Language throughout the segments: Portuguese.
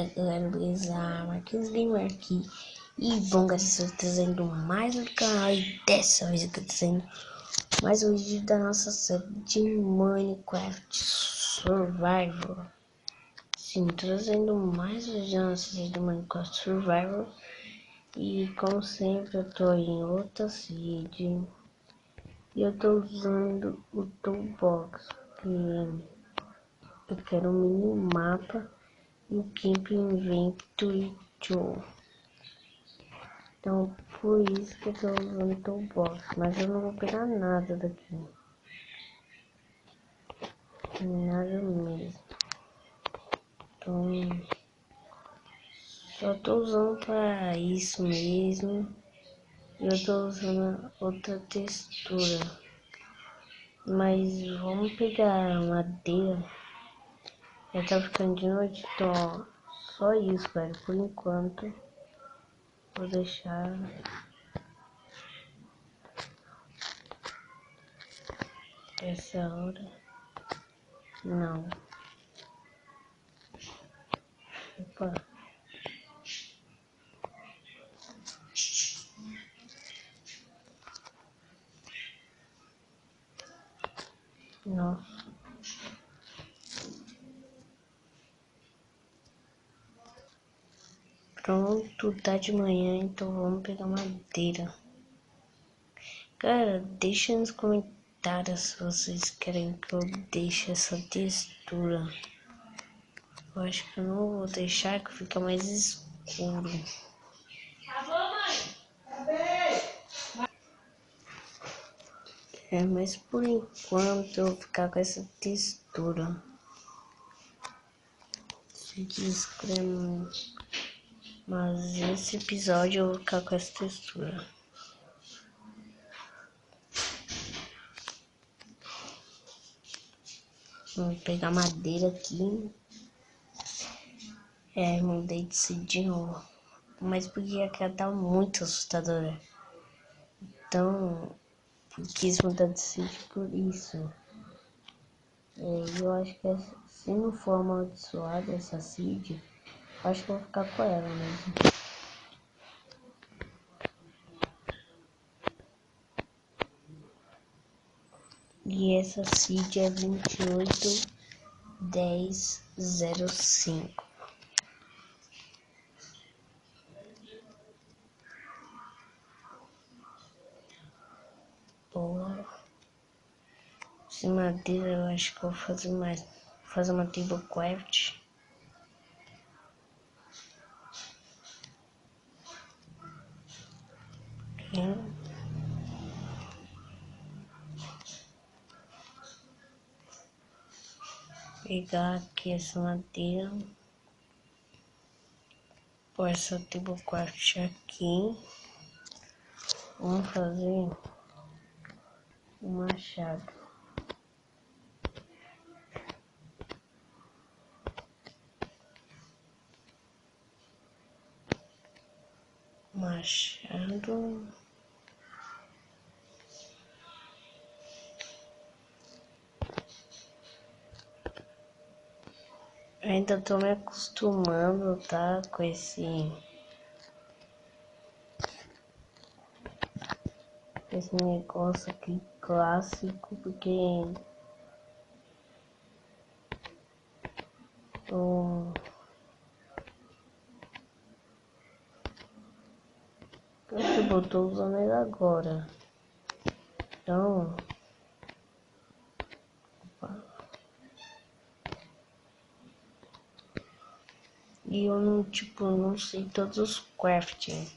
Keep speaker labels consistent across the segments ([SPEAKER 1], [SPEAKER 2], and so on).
[SPEAKER 1] galera, beleza? Marquinhos Gamer aqui. E bom, galera, estou trazendo mais um canal. E dessa vez eu tô trazendo mais um vídeo da nossa série de Minecraft Survival. Sim, trazendo mais um vídeo da nossa série de Minecraft Survival. E como sempre eu tô em outra série. E eu tô usando o Toolbox, que eu quero um mini mapa e o Camp Inventory Tool. Então por isso que eu tô usando o Toolbox, mas eu não vou pegar nada daqui. Nada mesmo. Então só tô usando para isso mesmo. E eu tô usando outra textura. Mas vamos pegar madeira. Já tá ficando de noite, então só isso, velho. Por enquanto vou deixar essa hora. Não. Opa. Nossa. Pronto, tá de manhã, então vamos pegar madeira. Cara, deixa nos comentários se vocês querem que eu deixe essa textura. Eu acho que eu não vou deixar, que fica mais escuro. Mas por enquanto eu vou ficar com essa textura. Se descreme. Mas esse episódio eu vou ficar com essa textura. Vou pegar madeira aqui. Mudei de sítio de novo. Mas porque aquela tá muito assustadora. Então, eu quis mudar de sítio por isso. Eu acho que se não for amaldiçoada essa seed, acho que eu vou ficar com ela mesmo. E essa seed é 281005. Boa. Sem madeira eu acho que eu vou fazer mais. Vou fazer uma table craft. Pegar aqui essa madeira. Pôr essa table craft aqui. Vamos fazer um machado. Machado. Ainda tô me acostumando, tá? Com esse negócio aqui clássico, porque eu tô usando ele agora. Então, e eu não sei todos os crafting.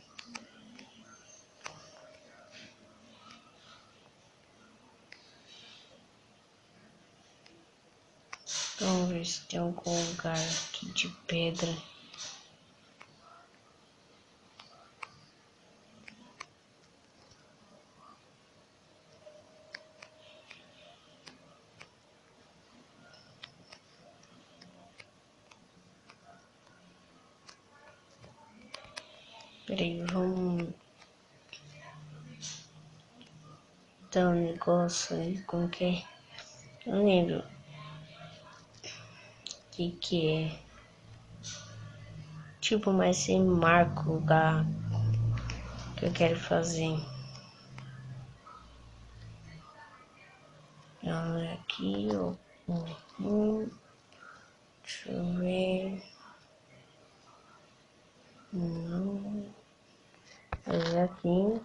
[SPEAKER 1] Então, vamos ver se tem algum lugar aqui de pedra. Peraí, vamos dar um negócio aí, como que é? Não lembro o que é. tipo, mas sem marca o lugar que eu quero fazer. Aqui, ó. Deixa eu ver. Não. Aqui.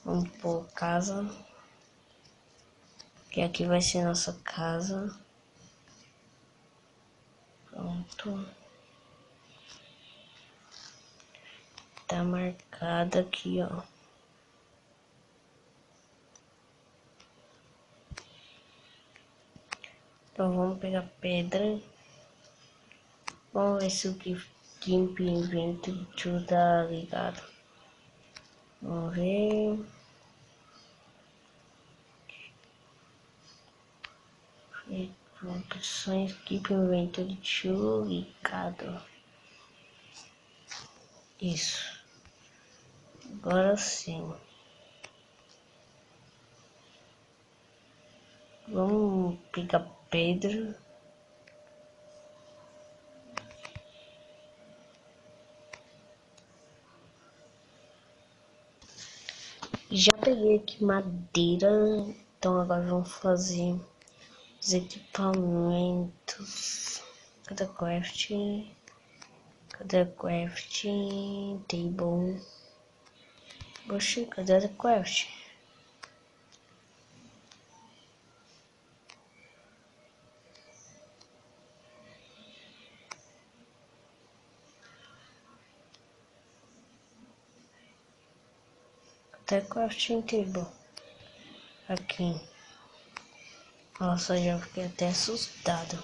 [SPEAKER 1] Vamos por casa. Que aqui vai ser nossa casa. Pronto. Tá marcada aqui, ó. Então vamos pegar pedra. Vamos ver se o Gimp Inventory tá ligado. Vamos ver. Opções Keep Inventory ligado. Isso. Agora sim. Vamos pegar pedra. Já peguei aqui madeira. Então agora vamos fazer os equipamentos. Cadê crafting? Cadê crafting? Table. Oxi, cadê a craft? Cadê a crafting table? Aqui. Nossa, já fiquei até assustado.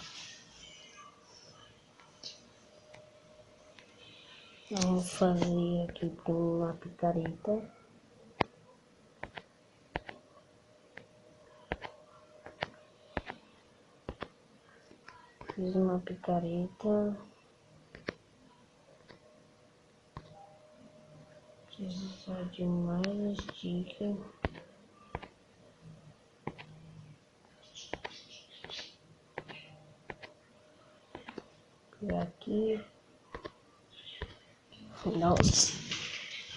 [SPEAKER 1] Vamos fazer aqui com uma picareta. Fiz uma picareta. Precisar de mais dicas. Pegar aqui. Nossa,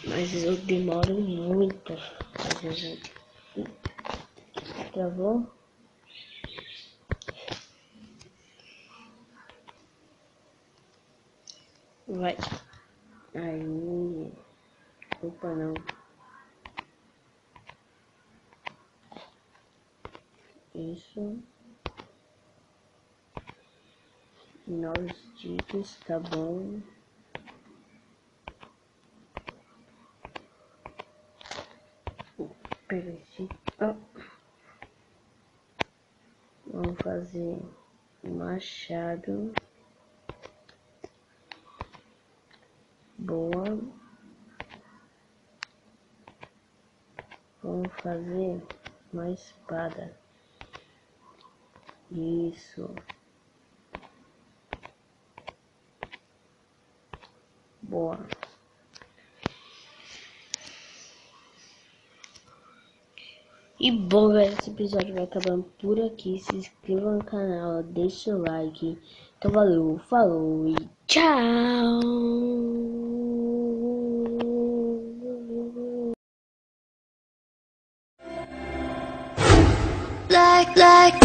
[SPEAKER 1] mas eu demoro muito. Travou? Vai. Aí. Opa, não. Isso. 9 dicas, tá bom. Pega esse. Oh. Vamos fazer machado. Boa. Vamos fazer uma espada. Isso. Boa. E bom, galera, esse episódio vai acabando por aqui. Se inscreva no canal, deixe o like. Então valeu, falou e tchau! Like